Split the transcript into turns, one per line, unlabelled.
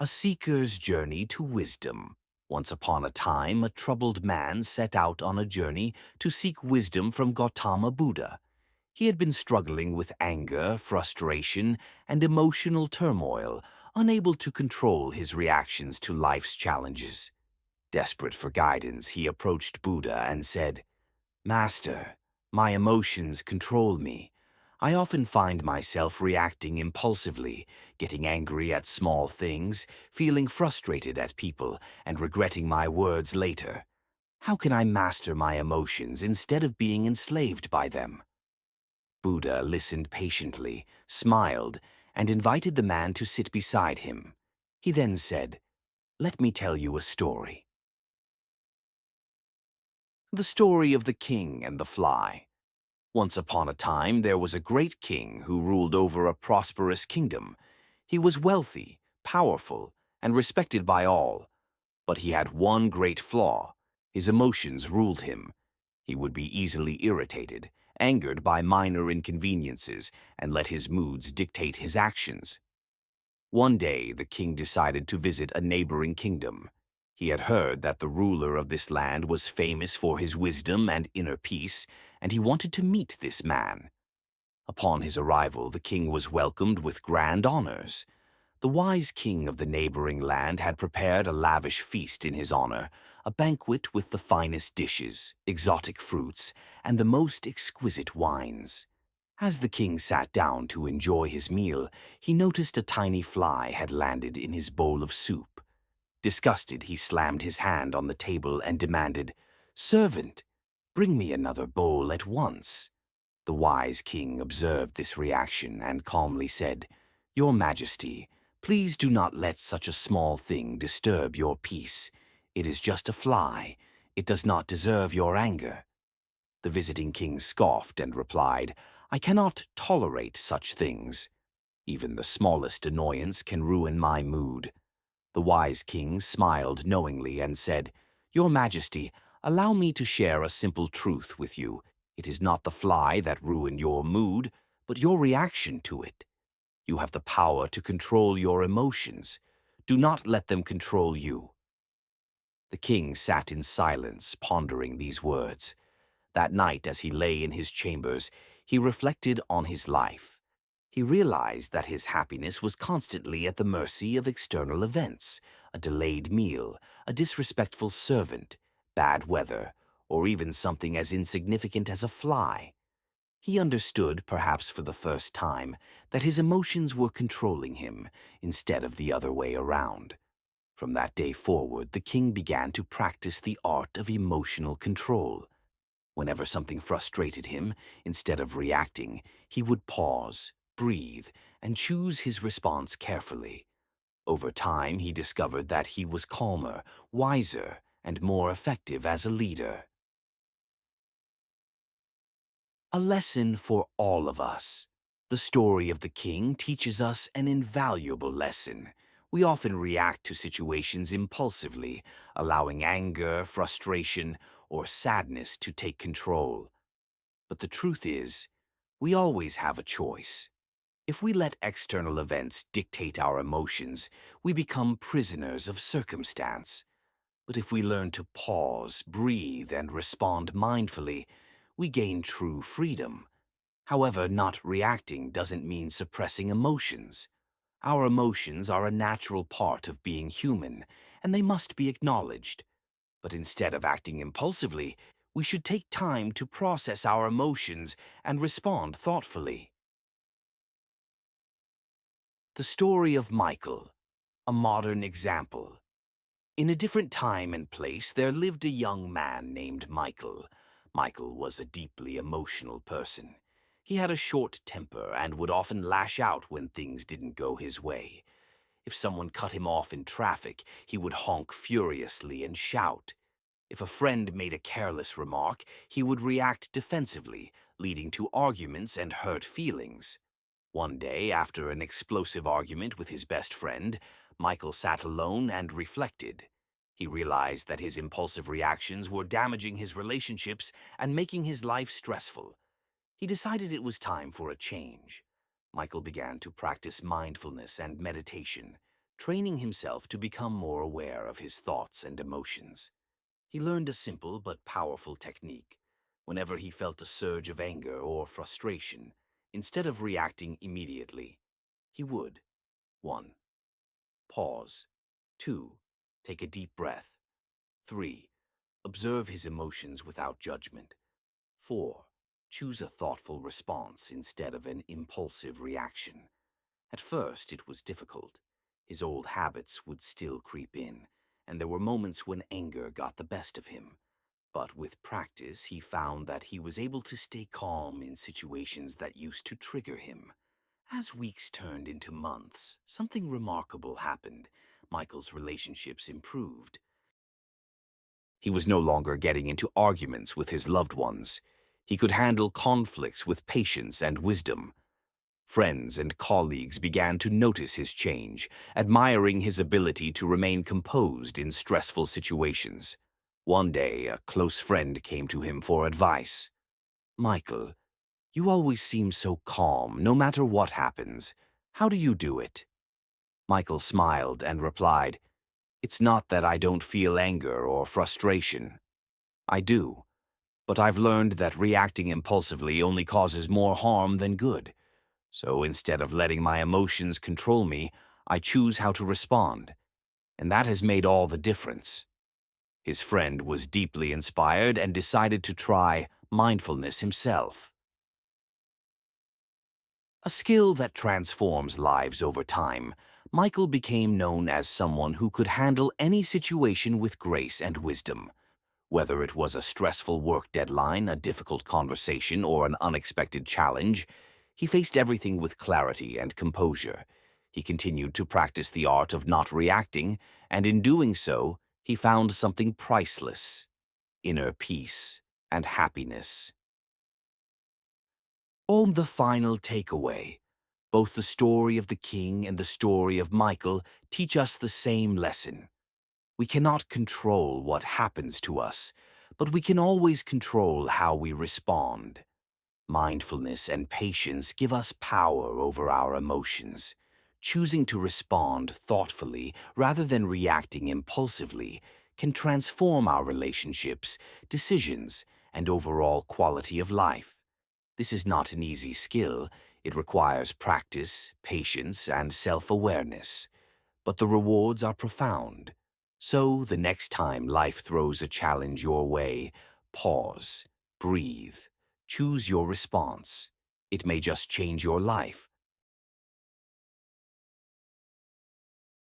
A seeker's journey to wisdom. Once upon a time, a troubled man set out on a journey to seek wisdom from Gautama Buddha. He had been struggling with anger, frustration, and emotional turmoil, unable to control his reactions to life's challenges. Desperate for guidance, he approached Buddha and said, "Master, my emotions control me. I often find myself reacting impulsively, getting angry at small things, feeling frustrated at people, and regretting my words later. How can I master my emotions instead of being enslaved by them?" Buddha listened patiently, smiled, and invited the man to sit beside him. He then said, "Let me tell you a story." The story of the king and the fly. Once upon a time, there was a great king who ruled over a prosperous kingdom. He was wealthy, powerful, and respected by all. But he had one great flaw. His emotions ruled him. He would be easily irritated, angered by minor inconveniences, and let his moods dictate his actions. One day, the king decided to visit a neighboring kingdom. He had heard that the ruler of this land was famous for his wisdom and inner peace, and he wanted to meet this man. Upon his arrival, the king was welcomed with grand honors. The wise king of the neighboring land had prepared a lavish feast in his honor, a banquet with the finest dishes, exotic fruits, and the most exquisite wines. As the king sat down to enjoy his meal, he noticed a tiny fly had landed in his bowl of soup. Disgusted, he slammed his hand on the table and demanded, "Servant, bring me another bowl at once." The wise king observed this reaction and calmly said, "Your Majesty, please do not let such a small thing disturb your peace. It is just a fly. It does not deserve your anger." The visiting king scoffed and replied, "I cannot tolerate such things. Even the smallest annoyance can ruin my mood." The wise king smiled knowingly and said, "Your Majesty, allow me to share a simple truth with you. It is not the fly that ruined your mood, but your reaction to it. You have the power to control your emotions. Do not let them control you." The king sat in silence, pondering these words. That night, as he lay in his chambers, he reflected on his life. He realized that his happiness was constantly at the mercy of external events, a delayed meal, a disrespectful servant, bad weather, or even something as insignificant as a fly. He understood, perhaps for the first time, that his emotions were controlling him instead of the other way around. From that day forward, the king began to practice the art of emotional control. Whenever something frustrated him, instead of reacting, he would pause, breathe, and choose his response carefully. Over time, he discovered that he was calmer, wiser, and more effective as a leader. A lesson for all of us. The story of the king teaches us an invaluable lesson. We often react to situations impulsively, allowing anger, frustration, or sadness to take control. But the truth is, we always have a choice. If we let external events dictate our emotions, we become prisoners of circumstance. But if we learn to pause, breathe, and respond mindfully, we gain true freedom. However, not reacting doesn't mean suppressing emotions. Our emotions are a natural part of being human, and they must be acknowledged. But instead of acting impulsively, we should take time to process our emotions and respond thoughtfully. The story of Michael, a modern example. In a different time and place, there lived a young man named Michael. Michael was a deeply emotional person. He had a short temper and would often lash out when things didn't go his way. If someone cut him off in traffic, he would honk furiously and shout. If a friend made a careless remark, he would react defensively, leading to arguments and hurt feelings. One day, after an explosive argument with his best friend, Michael sat alone and reflected. He realized that his impulsive reactions were damaging his relationships and making his life stressful. He decided it was time for a change. Michael began to practice mindfulness and meditation. training himself to become more aware of his thoughts and emotions. He learned a simple but powerful technique. Whenever he felt a surge of anger or frustration, instead of reacting immediately, he would 1. Pause. 2. Take a deep breath. 3. Observe his emotions without judgment. 4. Choose a thoughtful response instead of an impulsive reaction. At first, it was difficult. His old habits would still creep in, and there were moments when anger got the best of him. But with practice, he found that he was able to stay calm in situations that used to trigger him. As weeks turned into months, something remarkable happened. Michael's relationships improved. He was no longer getting into arguments with his loved ones. He could handle conflicts with patience and wisdom. Friends and colleagues began to notice his change, admiring his ability to remain composed in stressful situations. One day, a close friend came to him for advice. "Michael, you always seem so calm, no matter what happens. How do you do it?" Michael smiled and replied, "It's not that I don't feel anger or frustration. I do, but I've learned that reacting impulsively only causes more harm than good. So instead of letting my emotions control me, I choose how to respond. And that has made all the difference." His friend was deeply inspired and decided to try mindfulness himself. A skill that transforms lives over time, Michael became known as someone who could handle any situation with grace and wisdom. Whether it was a stressful work deadline, a difficult conversation, or an unexpected challenge, he faced everything with clarity and composure. He continued to practice the art of not reacting, and in doing so, he found something priceless: inner peace and happiness. The final takeaway. Both the story of the king and the story of Michael teach us the same lesson. We cannot control what happens to us, but we can always control how we respond. Mindfulness and patience give us power over our emotions. Choosing to respond thoughtfully rather than reacting impulsively can transform our relationships, decisions, and overall quality of life. This is not an easy skill. It requires practice, patience, and self-awareness. But the rewards are profound. So, the next time life throws a challenge your way, pause, breathe, choose your response. It may just change your life,